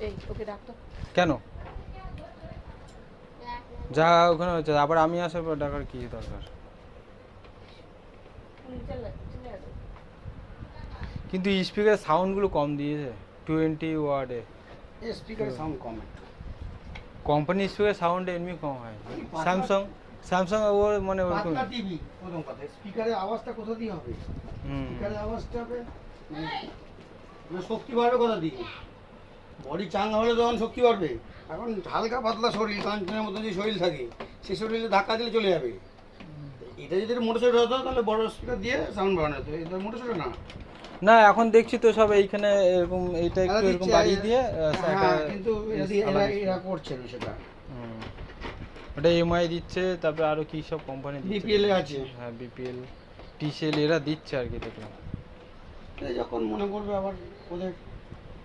এই ওকে ডাকতো কেন যা ওখানে হচ্ছে আবার আমি আসার পর ডাকার কি দরকার কিন্তু স্পিকার সাউন্ডগুলো কম দিয়েছে 20 ওয়াটে স্পিকারের সাউন্ড কম কোম্পানি স্পিকার সাউন্ড এমনি কম হয় স্যামসাং স্যামসাং ওর মানে ওরকম পাতলা টিভি প্রথম কথা স্পিকারের আওয়াজটা কোথা দিয়ে হবে স্পিকারের আওয়াজটা হবে মানে শক্তি বাড়বে কোথা দিয়ে বডি চাঙ্গা হলে তখন শক্তি বাড়বে এখন হালকা পাতলা শরীর কাঞ্চনের মতো যে শরীর থাকে সেই শরীরে ধাক্কা দিলে চলে যাবে এটা যদি মোটর সাইকেল হতো তাহলে বড় স্পিকার দিয়ে সাউন্ড বাড়ানো হতো এটা মোটর সাইকেল না না এখন দেখছি তো সব এইখানে এরকম এইটা একটু এরকম বাড়িয়ে দিয়ে কিন্তু এরা করছে না সেটা ওটা এমআই দিচ্ছে তারপরে আরো কি সব কোম্পানি দিচ্ছে বিপিএল এ আছে হ্যাঁ বিপিএল টিসিএল এরা দিচ্ছে আর কি দেখলাম যখন মনে করবে আবার ওদের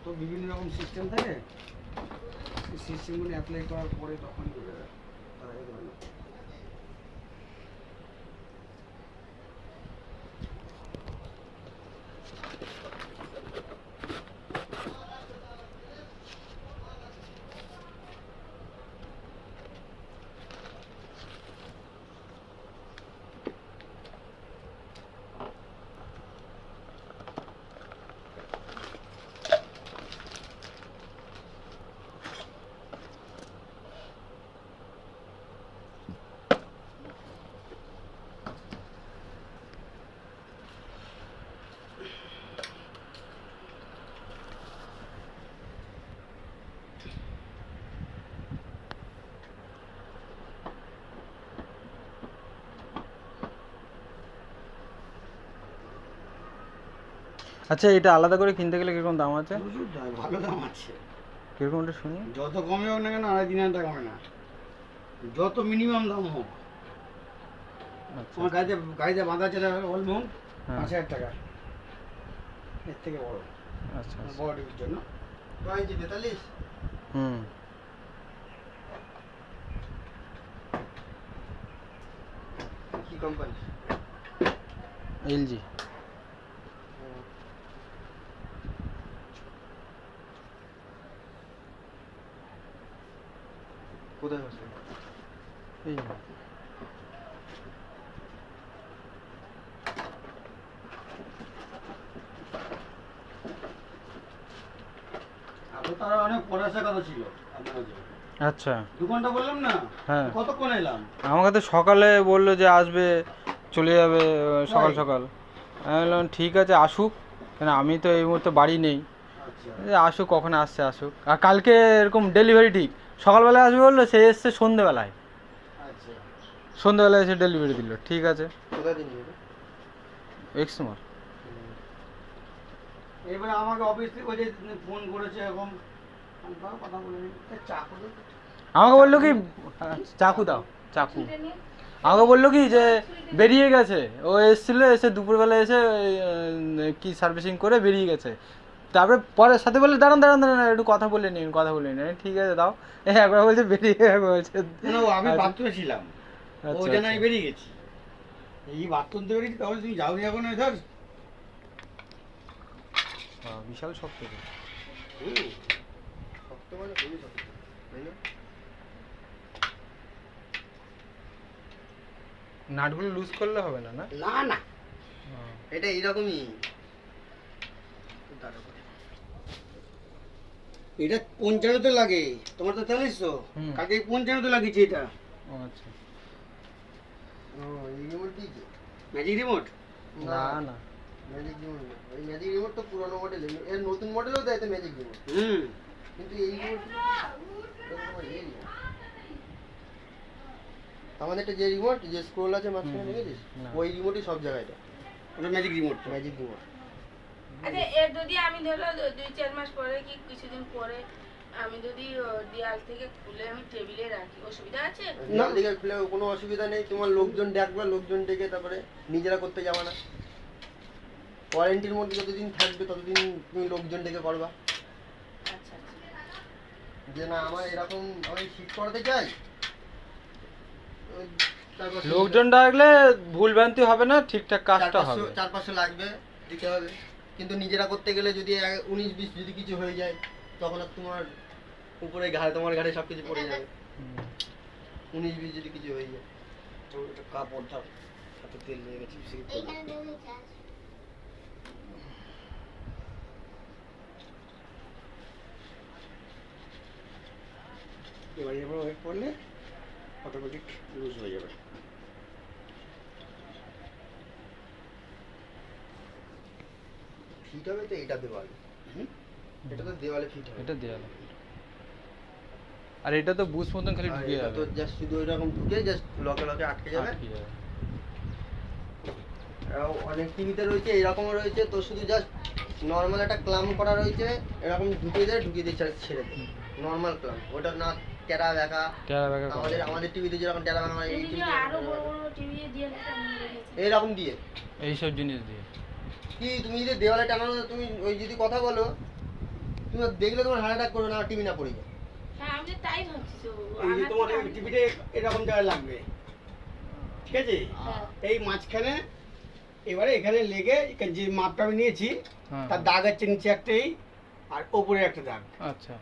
তো বিভিন্ন রকম সিস্টেম থাকে সেই সিস্টেমগুলো অ্যাপ্লাই করার পরে তখন তারা এ ধরনের আচ্ছা এটা আলাদা করে কিনতে গেলে কিরকম দাম আছে ভালো দাম আছে কিরকম ওটা শুনি যত কমে হোক না কেন 2.5 টাকা কমে না যত মিনিমাম দাম হোক আমার গাড়িতে বাঁধা আছে অলমোস্ট 5,000 টাকা এর থেকে বড় আচ্ছা বড় টিভির জন্য 42 হুম কি কোম্পানি এলজি কোথায় বসে এই তারা অনেক পড়াশোনা কথা ছিল আচ্ছা 2 ঘন্টা বললাম না হ্যাঁ কতক্ষণ এলাম আমাকে তো সকালে বললো যে আসবে চলে যাবে সকাল সকাল আমি বললাম ঠিক আছে আসুক কেন আমি তো এই মুহূর্তে বাড়ি নেই আসুক কখন আসছে আসুক আর কালকে এরকম ডেলিভারি ঠিক সকালবেলায় আসবে বললো সে এসছে সন্ধেবেলায় সন্ধেবেলায় এসে ডেলিভারি দিল ঠিক আছে এক্সমর এবারে আমাকে অফিস থেকে ওই যে ফোন করেছে এখন কথা বলে আমাকে বললো কি চাকু দাও চাকু আমাকে বললো কি যে বেরিয়ে গেছে ও এসেছিলো এসে দুপুরবেলা এসে কি সার্ভিসিং করে বেরিয়ে গেছে তারপরে পরে সাথে বললে দাঁড়ান দাঁড়ান দাঁড়ান একটু কথা বলে নিন ঠিক আছে দাও একবার বলছে বেরিয়ে বলছে আমি বাথরুমে ছিলাম ওই জন্য আমি বেরিয়ে গেছি এই বাথরুম থেকে বেরিয়েছি তাহলে তুমি যাওনি এখন ধর বিশাল শক্ত শক্ত মানে খুবই শক্ত তাই না নাটগুলো লুজ করলে হবে না না না না এটা এইরকমই এটা 55 লাগে তোমার তো 4300 কাকে 55 লাগিয়েছে এটা আচ্ছা এই রিমোট দিয়েছে ম্যাজিক রিমোট না না ম্যাজিক রিমোট না ওই ম্যাজিক রিমোট তো পুরনো মডেল এর নতুন মডেলও দেয় তো ম্যাজিক রিমোট কিন্তু এই রিমোট আমাদের একটা যে রিমোট যে স্ক্রোল আছে মাঝখানে দেখেছিস ওই রিমোটই সব জায়গায় দেয় ওটা ম্যাজিক রিমোট আচ্ছা এর যদি আমি ধরো 2-4 মাস পরে কি কিছুদিন পরে আমি যদি দেয়াল থেকে খুলে আমি টেবিলে রাখি অসুবিধা আছে না দিকে খুলে কোনো অসুবিধা নেই তোমার লোকজন ডাকবে লোকজন ডেকে তারপরে নিজেরা করতে যাবে না ওয়ারেন্টির মধ্যে যতদিন থাকবে ততদিন তুমি লোকজন ডেকে করবা আচ্ছা যে না আমার এরকম আমি শিফট করতে চাই লোকজন ডাকলে ভুল ভ্রান্তি হবে না ঠিকঠাক কাজটা হবে 4-500 লাগবে দিতে হবে কিন্তু নিজেরা করতে গেলে যদি 19-20 যদি কিছু হয়ে যায় তখন আর তোমার উপরে ঘাড়ে তোমার ঘাড়ে সব কিছু পড়ে যাবে 19-20 যদি কিছু হয়ে যায় তো একটা কাপড় দাও হাতে তেল লেগে গেছে এবারে এবার ওয়েট করলে অটোমেটিক লুজ হয়ে যাবে। ফিট হবে তো এটা দেওয়ালে হুম? এটা তো দেওয়ালে ফিট হবে এটা দেয়ালে আর এটা তো বুশ মতন খালি আর ঢুকে এটা যাবে তো জাস্ট শুধু ওইরকম ঢুকে জাস্ট লকে লকে আটকে যাবে। আটকে যাবে। আর অনেক টিভিতে রয়েছে এরকমও রয়েছে তো শুধু জাস্ট নর্মাল একটা ক্লাম করা রয়েছে এরকম ঢুকিয়ে দিয়ে ছেড়ে দেয় নর্মাল ক্লাম ওটা না টেরা দেখা টেরা বেঁকা করা আমাদের যাবে। আমাদের টিভিতে যেরকম টেরা দেখা হয় এই তুমি টিভিতে যে আরো বড় বড় টিভি দিয়ে রেখেছে এইরকম দিয়ে এইসব জিনিস দিয়ে কি তুমি যদি দেওয়ালে টাঙানো তুমি ওই যদি কথা বলো তুমি দেখলে তোমার হার্ট অ্যাটাক করবে না টিভি না পড়ে যায়। হ্যাঁ আমি তো তাই ভাবছি তো এই যে আমার তোমার তো- টিভিতে এরকম জায়গায় লাগবে, ঠিক আছে? হ্যাঁ। এই মাঝখানে এবারে এখানে লেগে এখানে যে মাপটা আমি নিয়েছি হ্যাঁ। তার দাগ আছে নিচে একটাই আর ওপরে একটা দাগ, আচ্ছা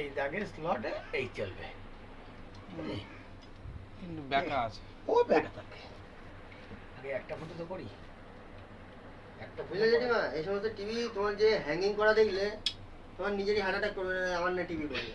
এই দাগের স্লটে এই চলবে। কিন্তু বেঁকা আছে ও ব্যাগ থাকে আগে একটা ফটো তো করি একটা বুঝলে জেঠিমা এই সমস্ত টিভি তোমার যে হ্যাঙ্গিং করা দেখলে তোমার নিজেরই হার্ট অ্যাটাক করবে না আমার না টিভি করবে